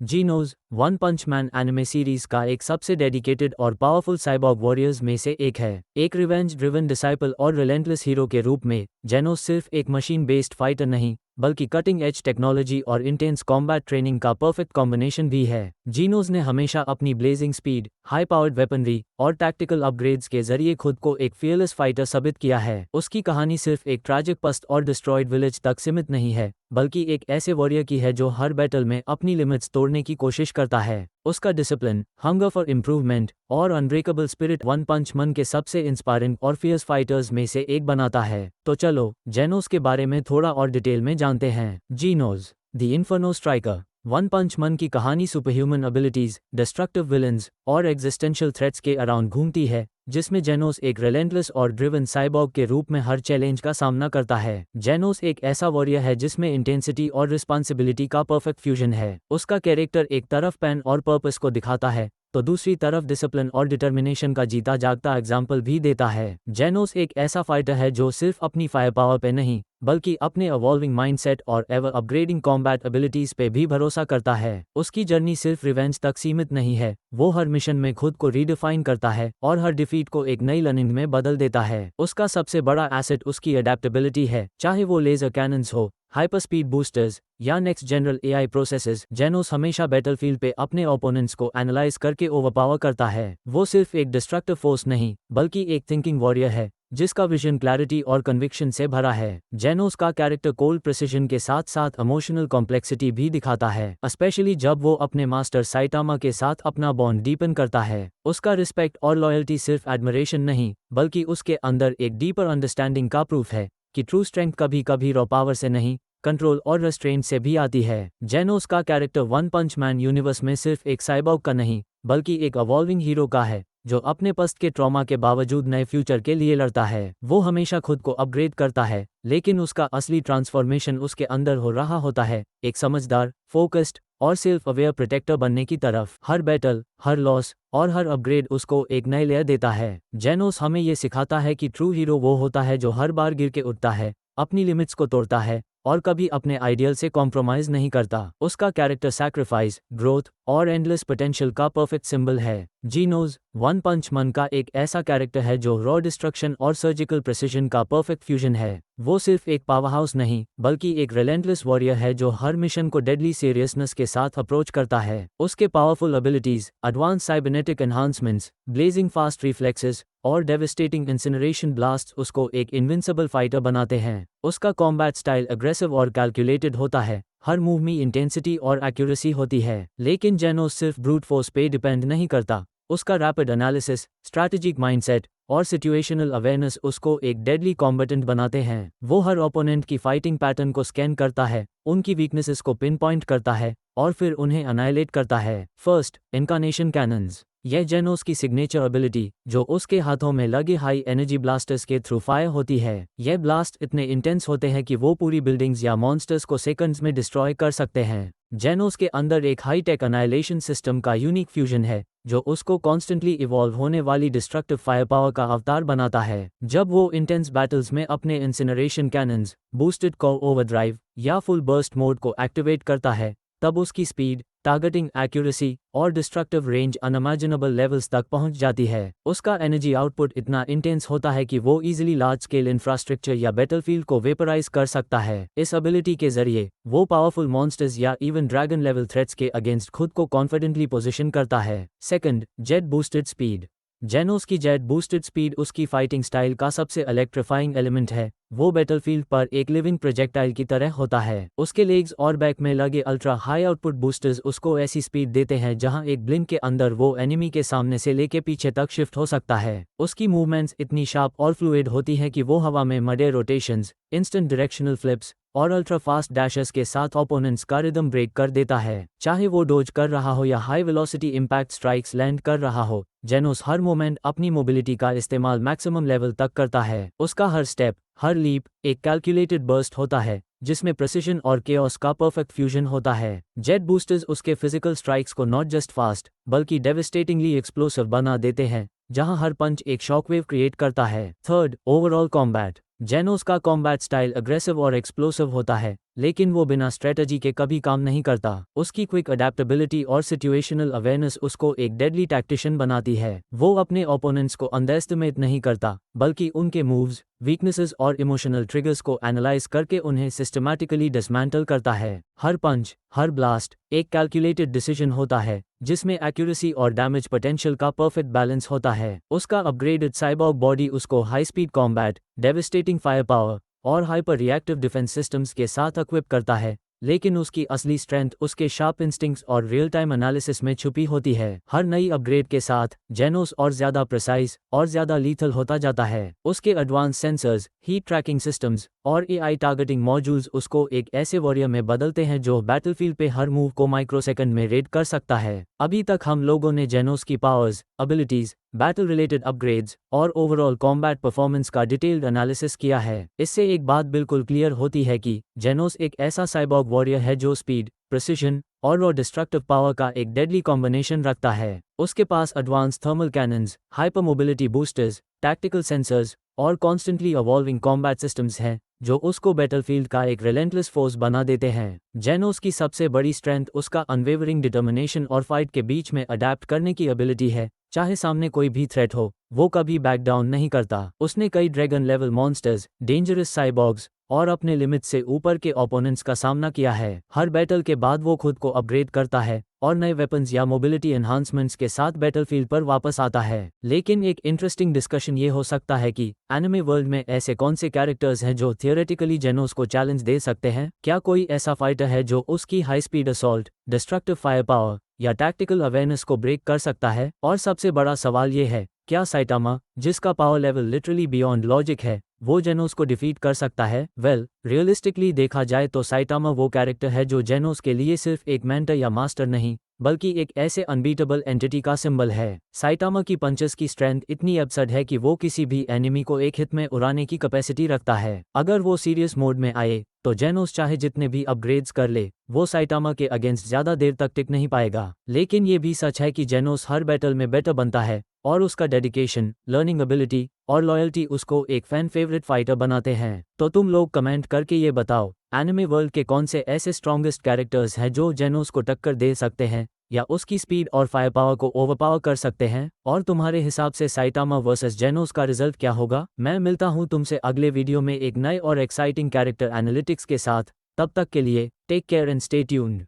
जीनोस one पंच man anime series का एक सबसे डेडिकेटेड और पावरफुल साइबॉर्ग वॉरियर्स में से एक है। एक रिवेंज ड्रिवन डिसाइपल और रिलेंटलेस हीरो के रूप में जेनोस सिर्फ एक मशीन बेस्ड फाइटर नहीं बल्कि कटिंग एज टेक्नोलॉजी और इंटेंस कॉम्बैट ट्रेनिंग का परफेक्ट कॉम्बिनेशन भी है। जीनोस ने हमेशा अपनी blazing speed, high powered weaponry और टैक्टिकल अपग्रेड्स के जरिए खुद को एक फियरलेस फाइटर साबित किया है। उसकी कहानी सिर्फ एक ट्रैजिक पस्ट और डिस्ट्रॉयड विलेज तक सीमित नहीं है, बल्कि एक ऐसे वॉरियर की है जो हर बैटल में अपनी लिमिट्स तोड़ने की कोशिश करता है। उसका डिसिप्लिन, हंगर फॉर इम्प्रूवमेंट और अनब्रेकेबल स्पिरिट वन पंच मन के सबसे इंस्पायरिंग और फियर्स फाइटर्स में से एक बनाता है। तो चलो जेनोस के बारे में थोड़ा और डिटेल में जानते हैं। जीनोस द इन्फर्नो स्ट्राइकर। वन पंच मन की कहानी सुपरह्यूमन एबिलिटीज, डिस्ट्रक्टिव विलन्स और एग्जिस्टेंशियल थ्रेट्स के अराउंड घूमती है, जिसमें जेनोस एक रिलेंटलेस और ड्रिवन साइबॉर्ग के रूप में हर चैलेंज का सामना करता है। जेनोस एक ऐसा वॉरियर है जिसमें इंटेंसिटी और रिस्पॉन्सिबिलिटी का परफेक्ट फ्यूजन है। उसका कैरेक्टर एक तरफ पैन और पर्पस को दिखाता है तो दूसरी तरफ डिसिप्लिन और डिटर्मिनेशन का जीता जागता एग्जाम्पल भी देता है। जेनोस एक ऐसा फाइटर है जो सिर्फ अपनी फायर पावर पे नहीं बल्कि अपने इवॉल्विंग माइंडसेट और एवर अपग्रेडिंग कॉम्बैट एबिलिटीज पे भी भरोसा करता है। उसकी जर्नी सिर्फ रिवेंज तक सीमित नहीं है, वो हर मिशन में खुद को रीडिफाइन करता है और हर डिफीट को एक नई लर्निंग में बदल देता है। उसका सबसे बड़ा एसेट उसकी अडेप्टेबिलिटी है, चाहे वो लेजर कैनन्स हो, हाइपर स्पीड बूस्टर्स या नेक्स्ट जनरल एआई प्रोसेसेस। जेनोस हमेशा बैटलफील्ड पे अपने ओपोनेंट्स को एनालाइज करके ओवरपावर करता है। वो सिर्फ एक डिस्ट्रक्टिव फोर्स नहीं बल्कि एक थिंकिंग वॉरियर है जिसका विजन, क्लैरिटी और कन्विक्शन से भरा है। जेनोस का कैरेक्टर कोल्ड प्रिसिजन के साथ साथ इमोशनल कॉम्प्लेक्सिटी भी दिखाता है, स्पेशली जब वो अपने मास्टर साइटामा के साथ अपना बॉन्ड डीपन करता है। उसका रिस्पेक्ट और लॉयल्टी सिर्फ एडमिरेशन नहीं बल्कि उसके अंदर एक डीपर अंडरस्टैंडिंग का प्रूफ है कि ट्रू स्ट्रेंथ कभी कभी रॉ पावर से नहीं, कंट्रोल और रेस्ट्रेंट से भी आती है। जेनोस का कैरेक्टर वन पंच मैन यूनिवर्स में सिर्फ एक साइबॉर्ग का नहीं बल्कि एक इवॉल्विंग हीरो का है जो अपने पस्त के ट्रॉमा के बावजूद नए फ्यूचर के लिए लड़ता है। वो हमेशा खुद को अपग्रेड करता है, लेकिन उसका असली ट्रांसफॉर्मेशन उसके अंदर हो रहा होता है, एक समझदार, फोकस्ड और सेल्फ अवेयर प्रोटेक्टर बनने की तरफ। हर बैटल, हर लॉस और हर अपग्रेड उसको एक नए लेयर देता है। जेनोस हमें ये सिखाता है कि ट्रू हीरो वो होता है जो हर बार गिर के उठता है, अपनी लिमिट्स को तोड़ता है और कभी अपने आइडियल से कॉम्प्रोमाइज नहीं करता। उसका कैरेक्टर सैक्रिफाइस, ग्रोथ और एंडलेस पोटेंशियल का परफेक्ट सिंबल है। जीनोस वन पंच मन का एक ऐसा कैरेक्टर है जो रॉ डिस्ट्रक्शन और सर्जिकल प्रिसिजन का परफेक्ट फ्यूजन है। वो सिर्फ एक पावरहाउस नहीं बल्कि एक रिलेंटलेस वॉरियर है जो हर मिशन को डेडली सीरियसनेस के साथ अप्रोच करता है। उसके powerful abilities, advance cybernetic enhancements, blazing fast reflexes और डेविस्टेटिंग इंसिनरेशन ब्लास्ट उसको एक इनविंसिबल फाइटर बनाते हैं। उसका कॉम्बैट स्टाइल अग्रेसिव और कैलकुलेटेड होता है, हर मूव में इंटेंसिटी और एक्यूरेसी होती है। लेकिन जेनोस सिर्फ ब्रूट फोर्स पे डिपेंड नहीं करता, उसका रैपिड एनालिसिस, स्ट्रैटेजिक माइंडसेट और सिचुएशनल अवेयरनेस उसको एक डेडली कॉम्बेटेंट बनाते हैं। वो हर ओपोनेंट की फाइटिंग पैटर्न को स्कैन करता है, उनकी वीकनेसेस को पिन पॉइंट करता है और फिर उन्हें अनाइलेट करता है। First, incarnation cannons. यह जेनोस की सिग्नेचर एबिलिटी जो उसके हाथों में लगे हाई एनर्जी ब्लास्टर्स के थ्रू फायर होती है। यह ब्लास्ट इतने इंटेंस होते हैं कि वो पूरी बिल्डिंग्स या मॉन्स्टर्स को सेकंड्स में डिस्ट्रॉय कर सकते हैं। जेनोस के अंदर एक हाई टेक अनाइलेशन सिस्टम का यूनिक फ्यूजन है जो उसको कॉन्स्टेंटली इवॉल्व होने वाली डिस्ट्रक्टिव फायर पावर का अवतार बनाता है। जब वो इंटेंस बैटल्स में अपने incineration cannons, boosted core overdrive या फुल बर्स्ट मोड को एक्टिवेट करता है, तब उसकी स्पीड, टारगेटिंग एक्यूरेसी और डिस्ट्रक्टिव रेंज अनइमेजिनेबल लेवल्स तक पहुंच जाती है। उसका एनर्जी आउटपुट इतना इंटेंस होता है कि वो इजीली लार्ज स्केल इंफ्रास्ट्रक्चर या बैटलफील्ड को वेपराइज कर सकता है। इस एबिलिटी के जरिए वो पावरफुल मॉन्स्टर्स या इवन ड्रैगन लेवल थ्रेट्स के अगेंस्ट खुद को कॉन्फिडेंटली पोजीशन करता है। Second, jet boosted speed. जेनोस की जेट बूस्टेड स्पीड उसकी फाइटिंग स्टाइल का सबसे इलेक्ट्रीफाइंग एलिमेंट है। वो बैटलफील्ड पर एक लिविंग प्रोजेक्टाइल की तरह होता है। उसके लेग्स और बैक में लगे अल्ट्रा हाई आउटपुट बूस्टर्स उसको ऐसी स्पीड देते हैं जहां एक ब्लिंक के अंदर वो एनिमी के सामने से लेके पीछे तक शिफ्ट हो सकता है। उसकी मूवमेंट्स इतनी शार्प और फ्लूइड होती हैं कि वो हवा में मडे रोटेशंस, इंस्टेंट डायरेक्शनल फ्लिप्स और अल्ट्रा फास्ट डैशेस के साथ ओपोनेंट्स का रिदम ब्रेक कर देता है। चाहे वो डोज कर रहा हो या high velocity impact strikes land कर रहा हो, जेनोस हर मोमेंट अपनी मोबिलिटी का इस्तेमाल मैक्सिमम लेवल तक करता है। उसका हर स्टेप, हर लीप एक कैलकुलेटेड बर्स्ट होता है जिसमें प्रिसिजन और केओस का परफेक्ट फ्यूजन होता है। जेट बूस्टर्स उसके फिजिकल स्ट्राइक्स को नॉट जस्ट फास्ट बल्कि डेविस्टेटिंगली एक्सप्लोसिव बना देते हैं, जहां हर पंच एक शॉकवेव क्रिएट करता है। Third, overall combat. जेनोस का कॉम्बैट स्टाइल अग्रेसिव और एक्सप्लोसिव होता है, लेकिन वो बिना स्ट्रेटजी के कभी काम नहीं करता। उसकी क्विक अडेप्टेबिलिटी और सिचुएशनल अवेयरनेस उसको एक डेडली टैक्टिशियन बनाती है। वो अपने ओपोनेंट्स को अंडरएस्टिमेट नहीं करता, बल्कि उनके मूव्स, वीकनेसेस और इमोशनल ट्रिगर्स को एनालाइज करके उन्हें सिस्टमैटिकली डिसमेंटल करता है। हर पंच, हर ब्लास्ट एक कैलकुलेटेड डिसीजन होता है, जिसमें एक्यूरेसी और डैमेज पोटेंशियल का परफेक्ट बैलेंस होता है। उसका अपग्रेडेड साइबॉर्ग बॉडी उसको high speed combat, devastating fire power और हाइपर रिएक्टिव डिफेंस सिस्टम्स के साथ इक्विप करता है, लेकिन उसकी असली स्ट्रेंथ उसके शार्प इंस्टिंक्ट्स और रियल टाइम एनालिसिस में छुपी होती है। हर नई अपग्रेड के साथ जेनोस और ज़्यादा प्रिसाइज और ज़्यादा लीथल होता जाता है। उसके advance sensors, heat tracking systems और एआई टारगेटिंग मॉड्यूल्स उसको एक ऐसे वॉरियर में बदलते हैं जो बैटलफील्ड पे हर मूव को माइक्रोसेकंड में रेड कर सकता है। अभी तक हम लोगों ने जेनोस की powers, abilities, battle related upgrades और ओवरऑल कॉम्बैट परफॉर्मेंस का डिटेल्ड एनालिसिस किया है। इससे एक बात बिल्कुल क्लियर होती है कि जेनोस एक ऐसा साइबॉर्ग वॉरियर है जो स्पीड, प्रिसिशन और रॉ डिस्ट्रक्टिव पावर का एक डेडली कॉम्बिनेशन रखता है। उसके पास advance thermal cannons, hyper mobility boosters, tactical sensors और कॉन्स्टेंटली इवॉल्विंग कॉम्बैट सिस्टम्स हैं, जो उसको बैटलफील्ड का एक रिलेंटलेस फोर्स बना देते हैं। जेनोस की सबसे बड़ी स्ट्रेंथ उसका अनवेवरिंग डिटर्मिनेशन और फाइट के बीच में अडैप्ट करने की एबिलिटी है। चाहे सामने कोई भी थ्रेट हो, वो कभी बैक डाउन नहीं करता। उसने कई dragon level monsters, dangerous cyborgs और अपने लिमिट से ऊपर के ओपोनेंट्स का सामना किया है। हर बैटल के बाद वो खुद को अपग्रेड करता है और नए वेपन्स या मोबिलिटी एनहांसमेंट्स के साथ बैटलफील्ड पर वापस आता है। लेकिन एक इंटरेस्टिंग डिस्कशन ये हो सकता है कि एनिमे वर्ल्ड में ऐसे कौन से कैरेक्टर्स हैं जो थियोरेटिकली जेनोस को चैलेंज दे सकते हैं। क्या कोई ऐसा फाइटर है जो उसकी high speed assault, destructive fire power या टैक्टिकल अवेयरनेस को ब्रेक कर सकता है? और सबसे बड़ा सवाल ये है, क्या साइटामा, जिसका power level literally beyond logic है, वो जेनोस को डिफीट कर सकता है? रियलिस्टिकली देखा जाए तो साइटामा वो कैरेक्टर है जो जेनोस के लिए सिर्फ एक मेंटर या मास्टर नहीं, बल्कि एक ऐसे अनबीटेबल एंटिटी का सिंबल है। साइटामा की पंचेस की स्ट्रेंथ इतनी एब्सर्ड है कि वो किसी भी एनिमी को एक हिट में उड़ाने की कैपेसिटी रखता है। अगर वो सीरियस मोड में आए तो जेनोस चाहे जितने भी अपग्रेड्स कर ले, वो साइटामा के अगेंस्ट ज्यादा देर तक टिक नहीं पाएगा। लेकिन ये भी सच है कि जेनोस हर बैटल में बेटर बनता है और उसका डेडिकेशन, लर्निंग एबिलिटी और लॉयल्टी उसको एक फैन फेवरेट फाइटर बनाते हैं। तो तुम लोग कमेंट करके ये बताओ, एनिमे वर्ल्ड के कौन से ऐसे स्ट्रॉन्गेस्ट कैरेक्टर्स हैं जो जेनोस को टक्कर दे सकते हैं या उसकी स्पीड और फायर पावर को ओवरपावर कर सकते हैं? और तुम्हारे हिसाब से साइटामा वर्सेस जेनोस का रिजल्ट क्या होगा? मैं मिलता हूँ तुमसे अगले वीडियो में एक नए और एक्साइटिंग कैरेक्टर एनालिटिक्स के साथ। तब तक के लिए take care and stay tuned.